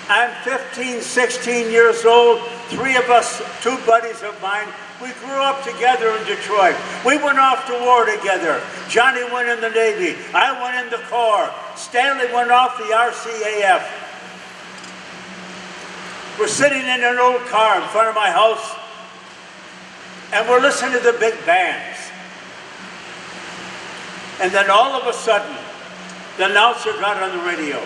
I'm 15, 16 years old. Three of us, two buddies of mine, we grew up together in Detroit. We went off to war together. Johnny went in the Navy. I went in the Corps. Stanley went off the RCAF. We're sitting in an old car in front of my house, and we're listening to the big bands. And then all of a sudden, the announcer got on the radio.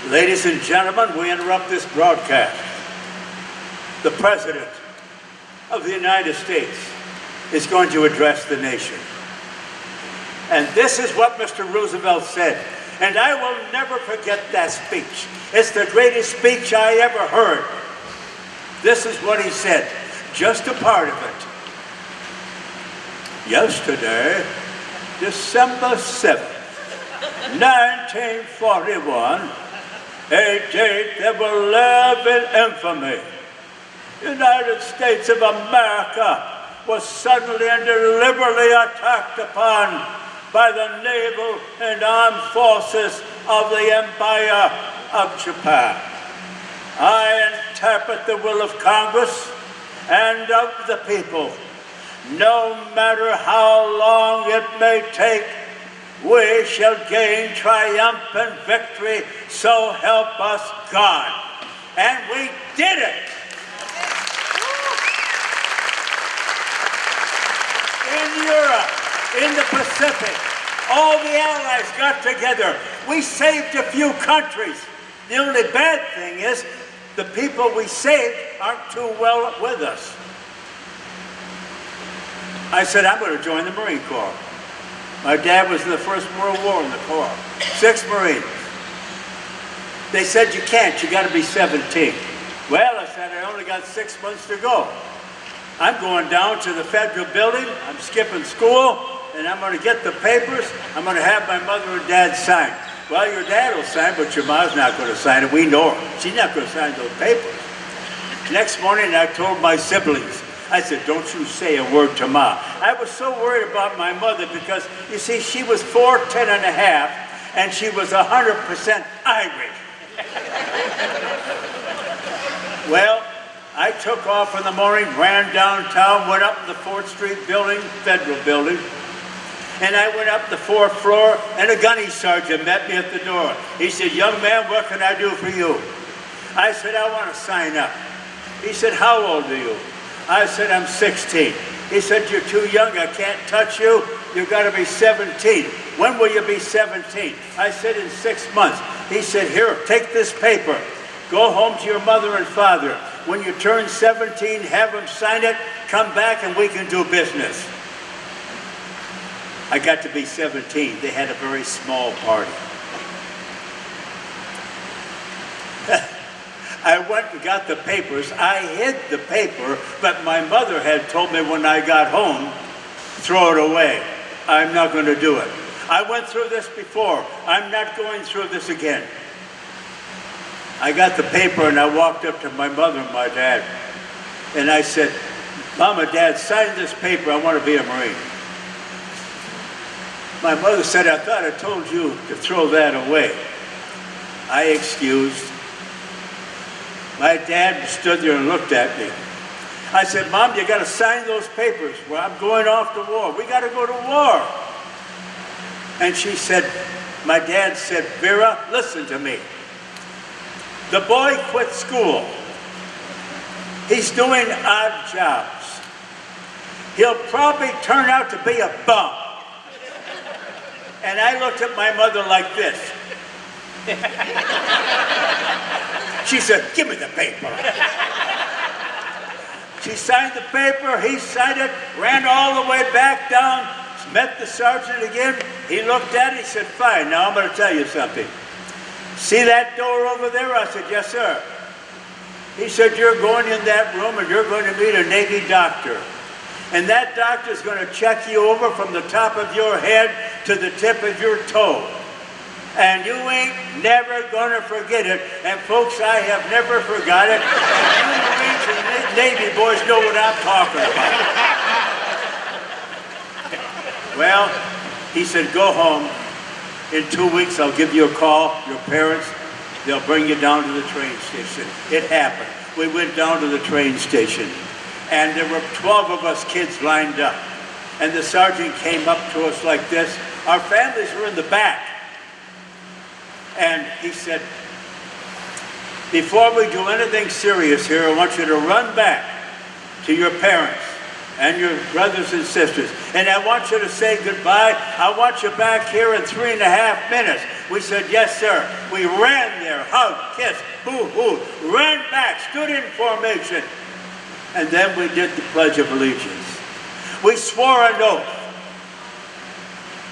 Ladies and gentlemen, we interrupt this broadcast. The President of the United States is going to address the nation. And this is what Mr. Roosevelt said. And I will never forget that speech. It's the greatest speech I ever heard. This is what he said, just a part of it. Yesterday, December 7th, 1941, a date that will live in infamy. The United States of America was suddenly and deliberately attacked upon by the naval and armed forces of the Empire of Japan. I interpret the will of Congress and of the people. No matter how long it may take, we shall gain triumphant victory, so help us God. And we did it. In Europe, in the Pacific, all the allies got together. We saved a few countries. The only bad thing is the people we saved aren't too well with us. I said, I'm going to join the Marine Corps. My dad was in the First World War in the Corps. 6 Marines. They said, you can't, you got to be 17. Well, I said, I only got 6 months to go. I'm going down to the federal building, I'm skipping school, and I'm going to get the papers. I'm going to have my mother and dad sign. Well, your dad will sign, but your mom's not going to sign it. We know her. She's not going to sign those papers. Next morning, I told my siblings, I said, don't you say a word to Ma. I was so worried about my mother because, you see, she was 4'10 and a half, and she was 100% Irish. Well, I took off in the morning, ran downtown, went up the 4th Street building, federal building, and I went up the 4th floor, and a gunny sergeant met me at the door. He said, young man, what can I do for you? I said, I want to sign up. He said, how old are you? I said, I'm 16. He said, you're too young, I can't touch you. You've got to be 17. When will you be 17? I said, in 6 months. He said, here, take this paper. Go home to your mother and father. When you turn 17, have them sign it, come back and we can do business. I got to be 17. They had a very small party. I went and got the papers. I hid the paper, but my mother had told me when I got home, throw it away. I'm not going to do it. I went through this before. I'm not going through this again. I got the paper and I walked up to my mother and my dad. And I said, Mom and Dad, sign this paper. I want to be a Marine. My mother said, I thought I told you to throw that away. I excused. My dad stood there and looked at me. I said, Mom, you got to sign those papers. Well, I'm going off to war. We got to go to war. And she said, my dad said, Vera, listen to me. The boy quit school. He's doing odd jobs. He'll probably turn out to be a bum. And I looked at my mother like this. She said, give me the paper. She signed the paper, he signed it, ran all the way back down, met the sergeant again. He looked at it, he said, fine, now I'm going to tell you something. See that door over there? I said, yes, sir. He said, you're going in that room and you're going to meet a Navy doctor. And that doctor's going to check you over from the top of your head to the tip of your toe. And you ain't never going to forget it. And folks, I have never forgot it. And you Marines and Navy boys know what I'm talking about. Well, he said, go home. In 2 weeks, I'll give you a call, your parents, they'll bring you down to the train station. It happened. We went down to the train station, and there were 12 of us kids lined up. And the sergeant came up to us like this. Our families were in the back. And he said, before we do anything serious here, I want you to run back to your parents and your brothers and sisters. And I want you to say goodbye. I want you back here in 3.5 minutes. We said, yes, sir. We ran there, hugged, kissed, boo-hoo, ran back, stood in formation. And then we did the Pledge of Allegiance. We swore an oath.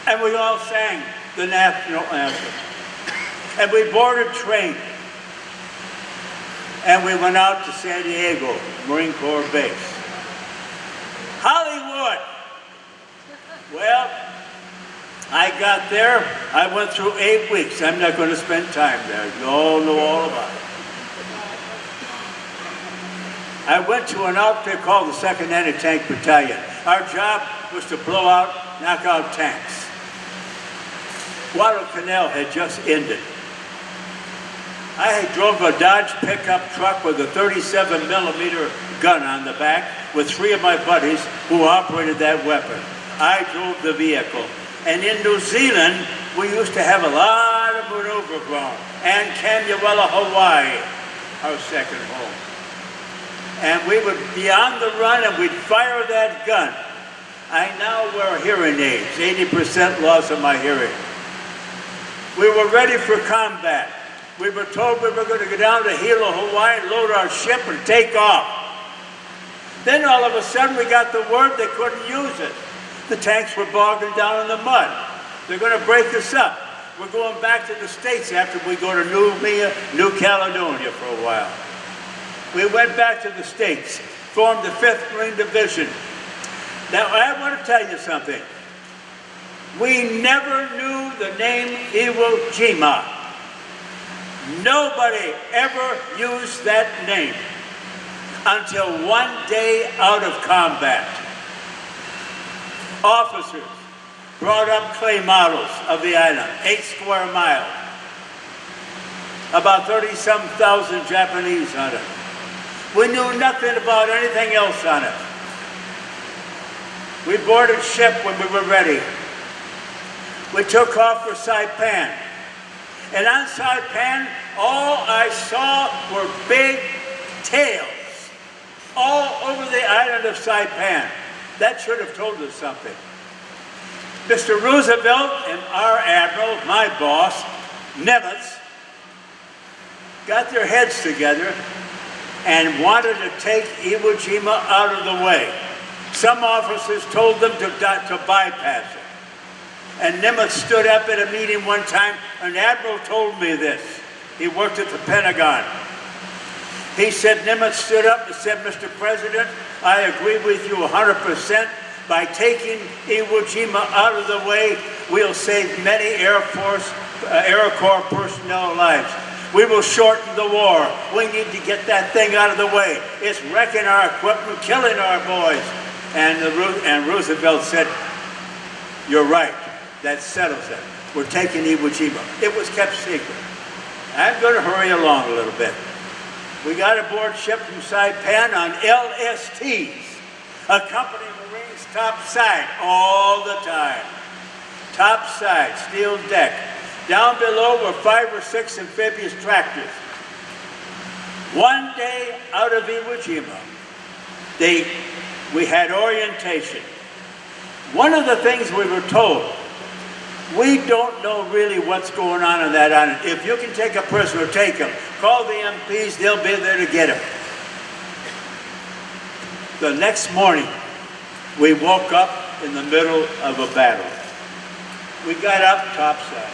And we all sang the national anthem. And we boarded train. And we went out to San Diego, Marine Corps Base. Hollywood. Well, I got there. I went through 8 weeks. I'm not going to spend time there. You all know all about it. I went to an outfit called the 2nd Anti-Tank Battalion. Our job was to blow out, knock out tanks. Guadalcanal had just ended. I drove a Dodge pickup truck with a 37 millimeter gun on the back with 3 of my buddies who operated that weapon. I drove the vehicle. And in New Zealand, we used to have a lot of maneuver ground. And Camuella, Hawaii, our second home. And we would be on the run and we'd fire that gun. I now wear hearing aids, 80% loss of my hearing. We were ready for combat. We were told we were going to go down to Hilo, Hawaii, load our ship and take off. Then all of a sudden we got the word they couldn't use it. The tanks were bogging down in the mud. They're going to break us up. We're going back to the States after we go to New Caledonia for a while. We went back to the States, formed the 5th Marine Division. Now I want to tell you something. We never knew the name Iwo Jima. Nobody ever used that name until one day out of combat. Officers brought up clay models of the island, 8 square miles. About 30-some thousand Japanese on it. We knew nothing about anything else on it. We boarded ship when we were ready. We took off for Saipan. And on Saipan, all I saw were big tails all over the island of Saipan. That should have told us something. Mr. Roosevelt and our admiral, my boss, Nimitz, got their heads together and wanted to take Iwo Jima out of the way. Some officers told them to bypass it. And Nimitz stood up at a meeting one time, an admiral told me this. He worked at the Pentagon. He said, Nimitz stood up and said, Mr. President, I agree with you 100%. By taking Iwo Jima out of the way, we'll save many Air Corps personnel lives. We will shorten the war. We need to get that thing out of the way. It's wrecking our equipment, killing our boys. And Roosevelt said, you're right. That settles it. We're taking Iwo Jima. It was kept secret. I'm going to hurry along a little bit. We got aboard ship from Saipan on LSTs, accompanying Marines top side all the time. Top side, steel deck. Down below were 5 or 6 amphibious tractors. One day out of Iwo Jima, we had orientation. One of the things we were told, we don't know really what's going on in that island. If you can take a prisoner, take him. Call the MPs, they'll be there to get him. The next morning, we woke up in the middle of a battle. We got up topside,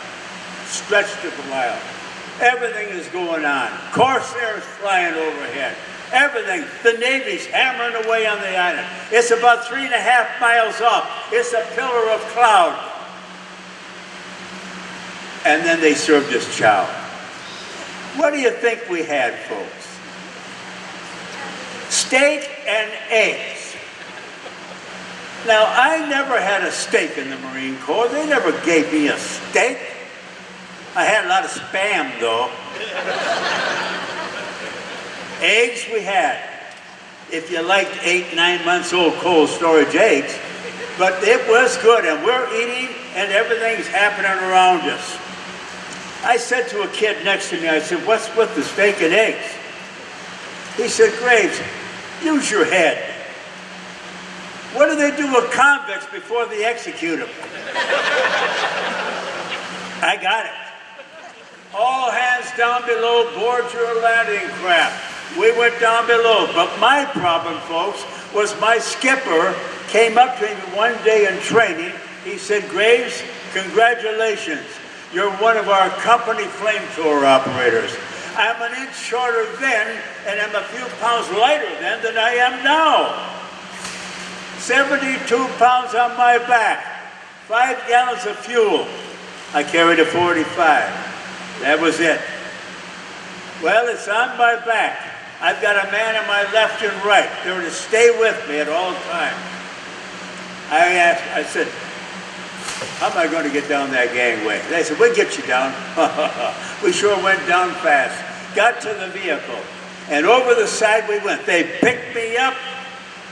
stretched it a while. Everything is going on. Corsairs flying overhead. Everything. The Navy's hammering away on the island. It's about 3.5 miles off. It's a pillar of cloud. And then they served us chow. What do you think we had, folks? Steak and eggs. Now, I never had a steak in the Marine Corps. They never gave me a steak. I had a lot of spam, though. Eggs we had. If you liked 8, 9 months old cold storage eggs. But it was good, and we're eating, and everything's happening around us. I said to a kid next to me, I said, what's with the steak and eggs? He said, Graves, use your head. What do they do with convicts before they execute them? I got it. All hands down below, board your landing craft. We went down below, but my problem, folks, was my skipper came up to me one day in training. He said, Graves, congratulations. You're one of our company flamethrower operators. I'm an inch shorter then, and I'm a few pounds lighter then than I am now. 72 pounds on my back, 5 gallons of fuel. I carried a 45. That was it. Well, it's on my back. I've got a man on my left and right. They're to stay with me at all times. I said, how am I going to get down that gangway? They said, we'll get you down. We sure went down fast. Got to the vehicle, and over the side we went. They picked me up,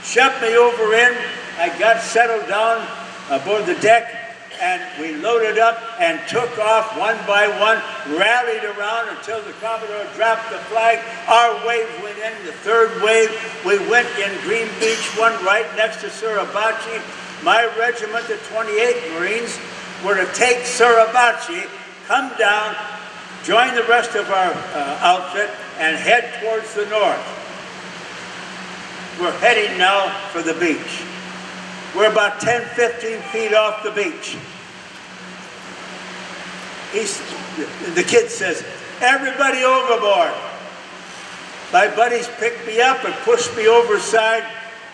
shoved me over in. I got settled down aboard the deck, and we loaded up and took off one by one, rallied around until the Commodore dropped the flag. Our wave went in, the third wave. We went in Green Beach, one right next to Suribachi. My regiment, the 28th Marines, were to take Suribachi, come down, join the rest of our outfit, and head towards the north. We're heading now for the beach. We're about 10, 15 feet off the beach. The kid says, everybody overboard. My buddies picked me up and pushed me overside.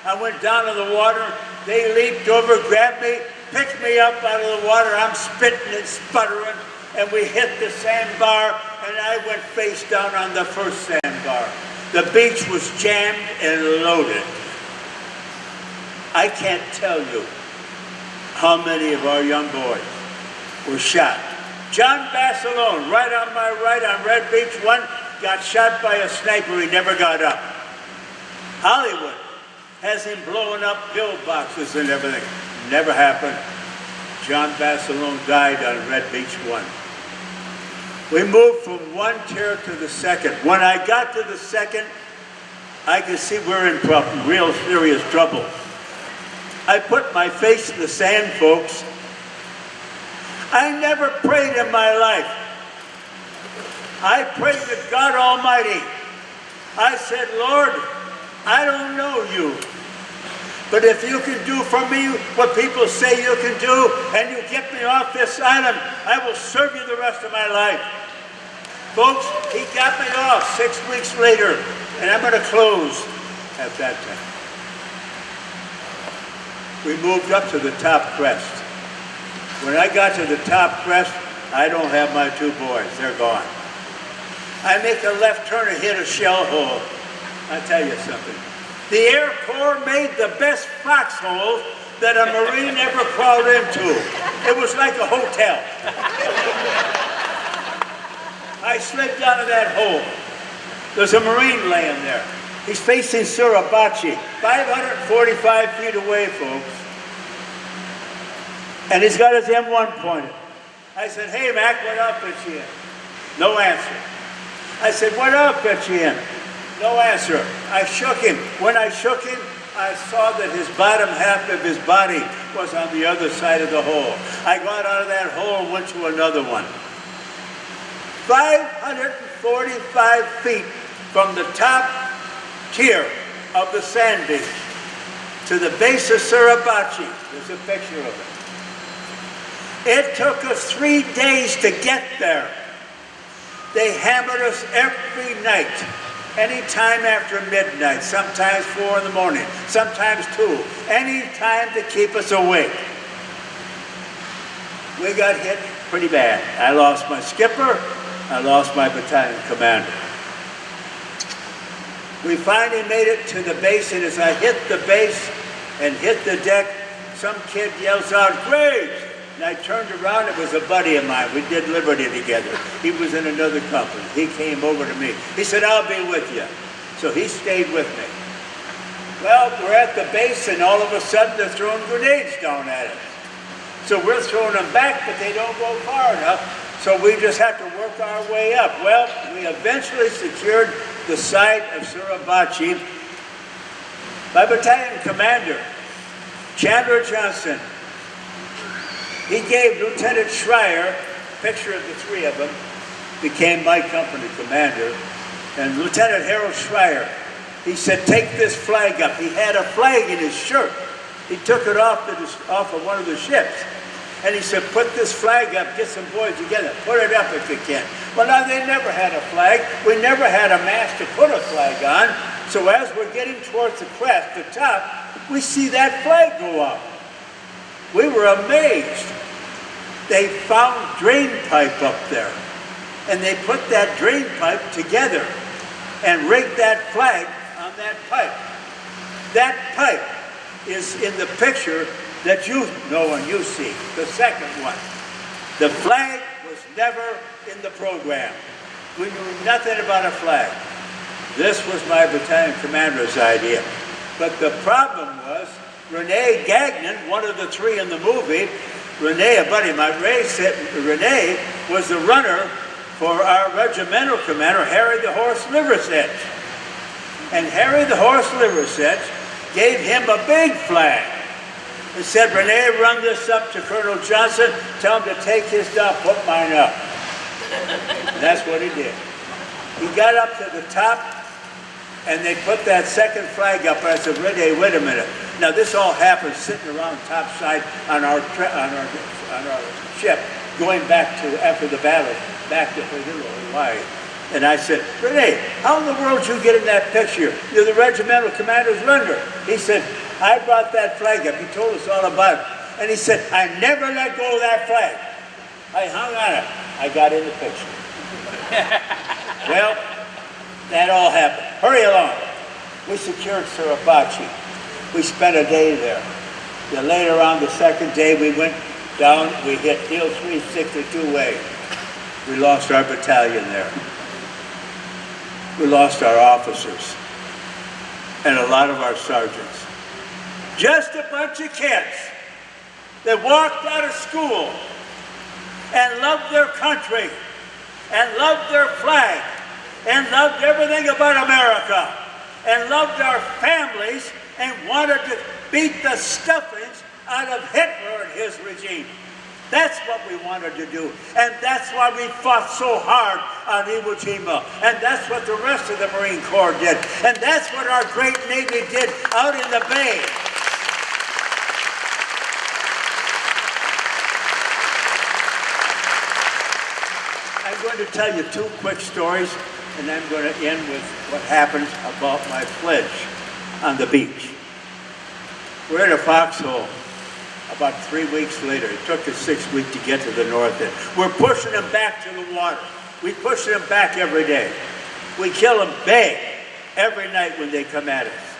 I went down in the water. They leaped over, grabbed me, picked me up out of the water. I'm spitting and sputtering, and we hit the sandbar, and I went face down on the first sandbar. The beach was jammed and loaded. I can't tell you how many of our young boys were shot. John Bass alone, right on my right on Red Beach 1, got shot by a sniper. He never got up. Hollywood has him blowing up pillboxes and everything. Never happened. John Bass alone died on Red Beach 1. We moved from one tier to the second. When I got to the second, I could see we're in real serious trouble. I put my face in the sand, folks. I never prayed in my life. I prayed to God Almighty. I said, Lord, I don't know you, but if you can do for me what people say you can do, and you get me off this island, I will serve you the rest of my life. Folks, he got me off 6 weeks later, and I'm going to close at that time. We moved up to the top crest. When I got to the top crest, I don't have my 2 boys. They're gone. I make a left turn and hit a shell hole. I'll tell you something. The Air Corps made the best foxhole that a Marine ever crawled into. It was like a hotel. I slid down to that hole. There's a Marine laying there. He's facing Suribachi, 545 feet away, folks. And he's got his M1 pointed. I said, hey, Mac, what up, Etienne? No answer. I said, what up, Etienne? No answer. I shook him. When I shook him, I saw that his bottom half of his body was on the other side of the hole. I got out of that hole and went to another one. 545 feet from the top tier of the sand beach to the base of Suribachi. There's a picture of it. It took us 3 days to get there. They hammered us every night, any time after midnight, sometimes 4 in the morning, sometimes 2, any time to keep us awake. We got hit pretty bad. I lost my skipper, I lost my battalion commander. We finally made it to the base, and as I hit the base and hit the deck, some kid yells out, Graves, And I turned around, it was a buddy of mine. We did Liberty together. He was in another company. He came over to me. He said, I'll be with you. So he stayed with me. Well, we're at the base, and all of a sudden they're throwing grenades down at us. So we're throwing them back, but they don't go far enough. So we just have to work our way up. Well, we eventually secured the site of Suribachi. My battalion commander, Chandler Johnson, he gave Lieutenant Schreier a picture of the three of them, became my company commander, and Lieutenant Harold Schreier, he said, take this flag up. He had a flag in his shirt. He took it off of one of the ships. And he said, put this flag up, get some boys together, put it up if you can. Well, now, they never had a flag. We never had a mast to put a flag on. So as we're getting towards the crest, the top, we see that flag go up. We were amazed. They found drain pipe up there. And they put that drain pipe together and rigged that flag on that pipe. That pipe is in the picture that you know and you see, the second one. The flag was never in the program. We knew nothing about a flag. This was my battalion commander's idea. But the problem was, Rene Gagnon, one of the three in the movie, Rene, a buddy of mine, Rene was the runner for our regimental commander, Harry the Horse Liversedge. And Harry the Horse Liversedge gave him a big flag. He said, Rene, run this up to Colonel Johnson, tell him to take his down, put mine up. And that's what he did. He got up to the top, and they put that second flag up. I said, Rene, wait a minute. Now, this all happened sitting around topside on our ship, going back to, after the battle, back to Hawaii. And I said, Rene, how in the world did you get in that picture? You're the regimental commander's runner. He said, I brought that flag up. He told us all about it. And he said, I never let go of that flag. I hung on it. I got in the picture. Well, that all happened. Hurry along. We secured Suribachi. We spent a day there. Then later on, the second day, we went down. We hit Hill 362A. We lost our battalion there. We lost our officers and a lot of our sergeants. Just a bunch of kids that walked out of school and loved their country and loved their flag and loved everything about America and loved our families and wanted to beat the stuffings out of Hitler and his regime. That's what we wanted to do, and that's why we fought so hard on Iwo Jima, and that's what the rest of the Marine Corps did, and that's what our great Navy did out in the Bay. I'm going to tell you two quick stories, and I'm going to end with what happened about my pledge on the beach. We're in a foxhole. About 3 weeks later, it took us 6 weeks to get to the north end. We're pushing them back to the water. We push them back every day. We kill them big every night when they come at us.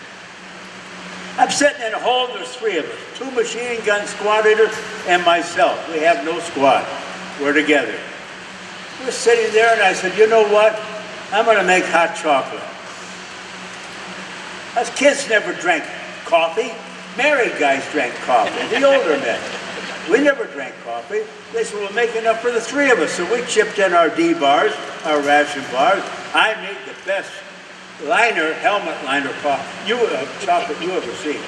I'm sitting in a hole, there's three of us. 2 machine gun squad leaders and myself. We have no squad. We're together. We're sitting there and I said, you know what? I'm going to make hot chocolate. Us kids never drank coffee. Married guys drank coffee, the older men. We never drank coffee. They said, we'll make enough for the three of us. So we chipped in our D bars, our ration bars. I made the best helmet liner chocolate you ever seen.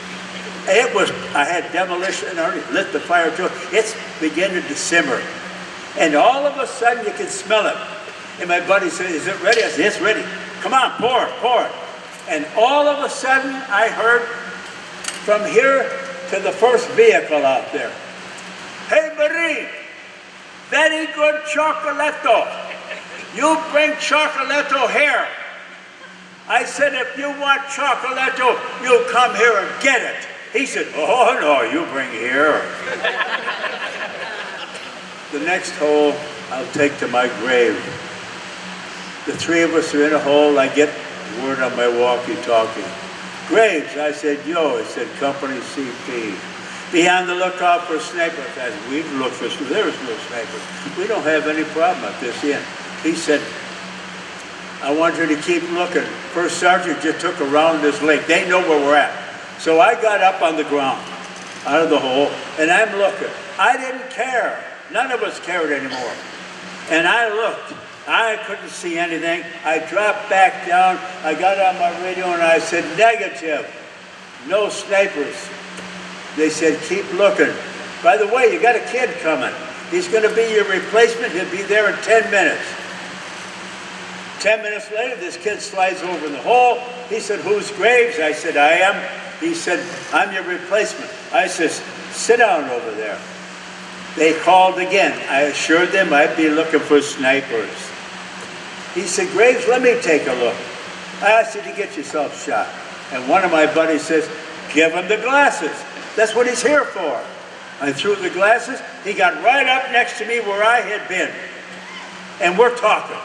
It was, I had demolition underneath, lit the fire to it. It's beginning to simmer. And all of a sudden you can smell it. And my buddy said, is it ready? I said, it's ready. Come on, pour it. And all of a sudden I heard, from here to the first vehicle out there, hey Marine, very good chocolatto. You bring chocolatto here. I said, if you want chocolatto, you come here and get it. He said, oh no, you bring it here. The next hole I'll take to my grave. The three of us are in a hole. I get word on my walkie-talkie. Graves, I said, yo, he said, Company CP. Be on the lookout for snipers. I said, we've looked for snipers. There is no snipers. We don't have any problem at this inn. He said, I want you to keep looking. First sergeant just took a round this lake. They know where we're at. So I got up on the ground, out of the hole, and I'm looking. I didn't care. None of us cared anymore. And I looked. I couldn't see anything. I dropped back down. I got on my radio and I said, negative. No snipers. They said, keep looking. By the way, you got a kid coming. He's going to be your replacement. He'll be there in 10 minutes. 10 minutes later, this kid slides over in the hole. He said, who's Graves? I said, I am. He said, I'm your replacement. I said, sit down over there. They called again. I assured them I'd be looking for snipers. He said, Graves, let me take a look. I said, you get yourself shot. And one of my buddies says, give him the glasses. That's what he's here for. I threw the glasses. He got right up next to me where I had been. And we're talking.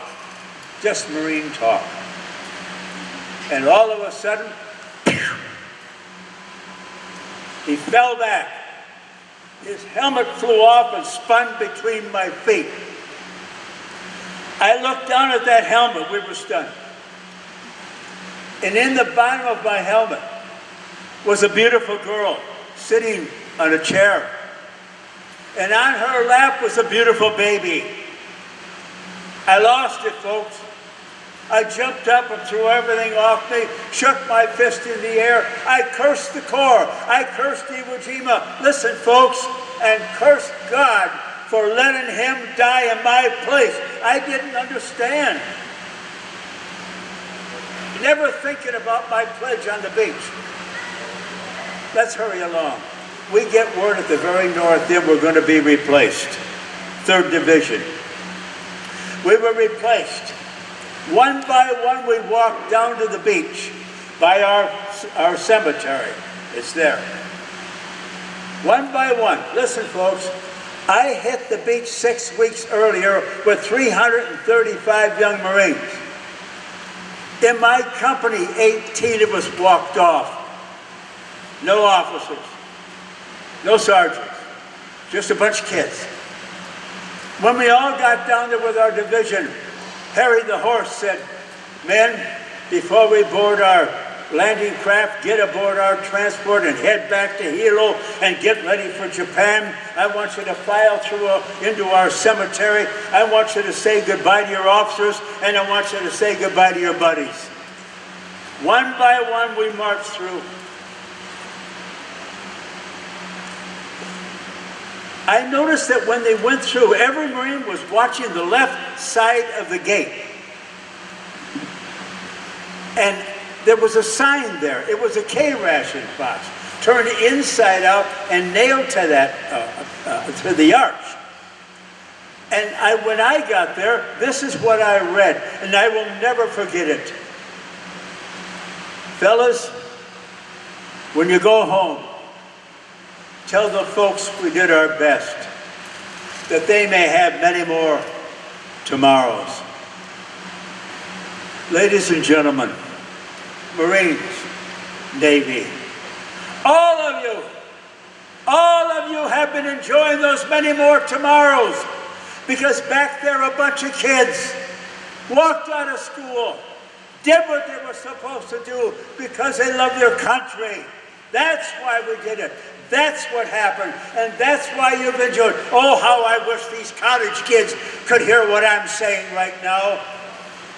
Just Marine talk. And all of a sudden, he fell back. His helmet flew off and spun between my feet. I looked down at that helmet. We were stunned. And in the bottom of my helmet was a beautiful girl sitting on a chair. And on her lap was a beautiful baby. I lost it, folks. I jumped up and threw everything off me, shook my fist in the air. I cursed the Corps. I cursed Iwo Jima. Listen, folks, and cursed God for letting him die in my place. I didn't understand. Never thinking about my pledge on the beach. Let's hurry along. We get word at the very north end we're going to be replaced. 3rd Division. We were replaced. One by one, we walked down to the beach by our cemetery. It's there. One by one. Listen, folks, I hit the beach 6 weeks earlier with 335 young Marines. In my company, 18 of us walked off. No officers, no sergeants, just a bunch of kids. When we all got down there with our division, Harry the horse said, men, before we board our landing craft, get aboard our transport and head back to Hilo and get ready for Japan. I want you to file through into our cemetery. I want you to say goodbye to your officers, and I want you to say goodbye to your buddies. One by one, we marched through. I noticed that when they went through, every Marine was watching the left side of the gate. And there was a sign there. It was a K-ration box, turned inside out and nailed to that, to the arch. And when I got there, this is what I read, and I will never forget it. Fellas, when you go home, tell the folks we did our best, that they may have many more tomorrows. Ladies and gentlemen, Marines, Navy, all of you have been enjoying those many more tomorrows, because back there a bunch of kids walked out of school, did what they were supposed to do because they love their country. That's why we did it. That's what happened, and that's why you've enjoyed. Oh, how I wish these college kids could hear what I'm saying right now.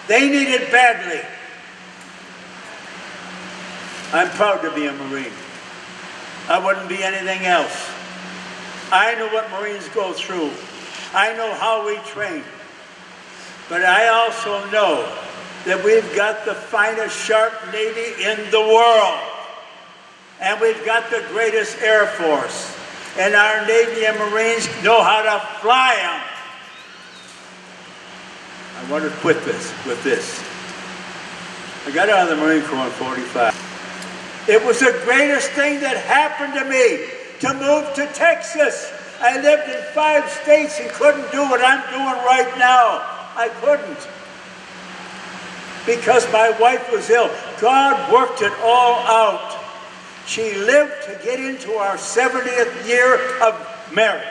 They need it badly. I'm proud to be a Marine. I wouldn't be anything else. I know what Marines go through. I know how we train. But I also know that we've got the finest sharp Navy in the world. And we've got the greatest Air Force. And our Navy and Marines know how to fly them. I want to quit this with this. I got out of the Marine Corps in 45. It was the greatest thing that happened to me to move to Texas. I lived in 5 states and couldn't do what I'm doing right now. I couldn't. Because my wife was ill. God worked it all out. She lived to get into our 70th year of marriage.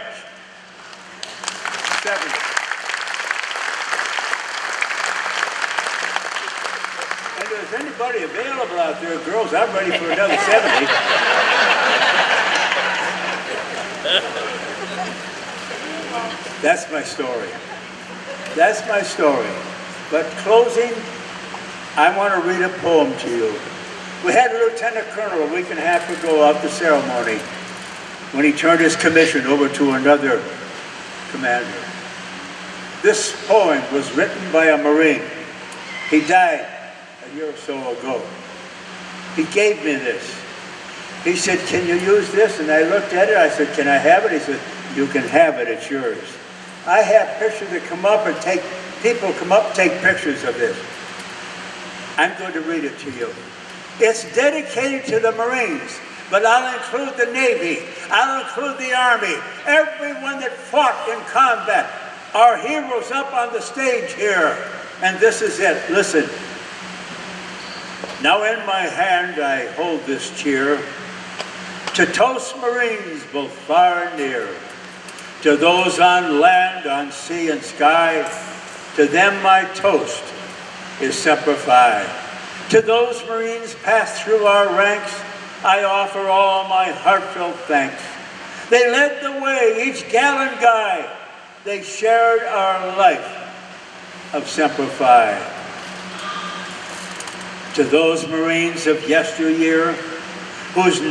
70. And if there's anybody available out there, girls, I'm ready for another 70. That's my story. That's my story. But closing, I want to read a poem to you. We had a lieutenant colonel a week and a half ago at the ceremony when he turned his commission over to another commander. This poem was written by a Marine. He died a year or so ago. He gave me this. He said, "Can you use this?" And I looked at it. I said, "Can I have it?" He said, "You can have it. It's yours." I have pictures that come up and people come up and take pictures of this. I'm going to read it to you. It's dedicated to the Marines, but I'll include the Navy. I'll include the Army. Everyone that fought in combat. Our heroes up on the stage here. And this is it. Listen. Now in my hand I hold this cheer to toast Marines both far and near. To those on land, on sea and sky, to them my toast is Semper Fi. To those Marines passed through our ranks, I offer all my heartfelt thanks. They led the way, each gallant guy. They shared our life of Semper Fi. To those Marines of yesteryear, whose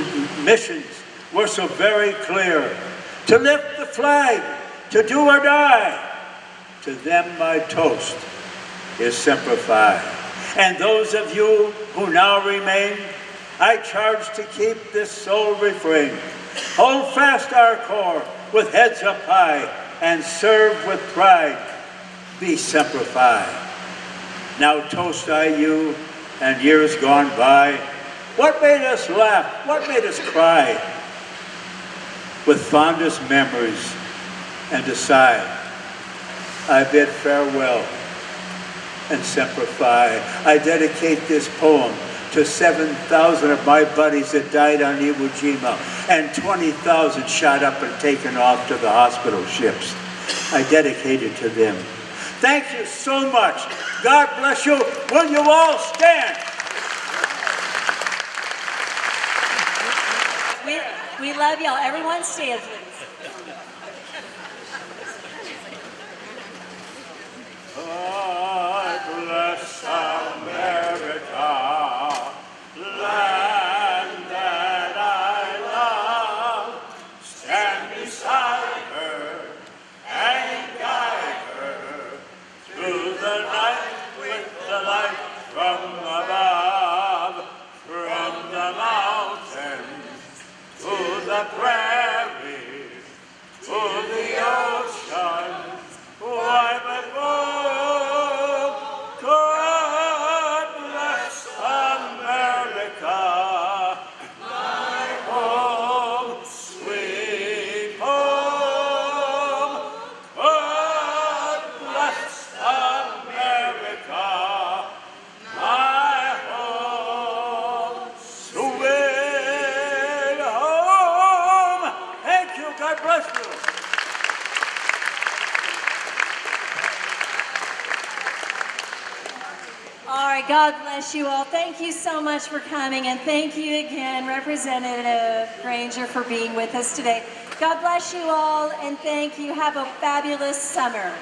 missions were so very clear, to lift the flag, to do or die, to them my toast is Semper Fi. And those of you who now remain, I charge to keep this sole refrain. Hold fast our core with heads up high and serve with pride. Be Semper Fi. Now toast I you and years gone by. What made us laugh? What made us cry? With fondest memories and a sigh, I bid farewell and Semper Fi. I dedicate this poem to 7,000 of my buddies that died on Iwo Jima and 20,000 shot up and taken off to the hospital ships. I dedicate it to them. Thank you so much. God bless you. Will you all stand? We love y'all. Everyone stand, please. God bless America, land that I love. Stand beside her and guide her through the night with the light from above, from the mountains to the prairie, to the ocean. Why, my boy, God bless America, my home, sweet home. God bless America, my home, sweet home. Thank you. God bless you. All right, God bless you all. Thank you so much for coming, and thank you again, Representative Granger, for being with us today. God bless you all, and thank you. Have a fabulous summer.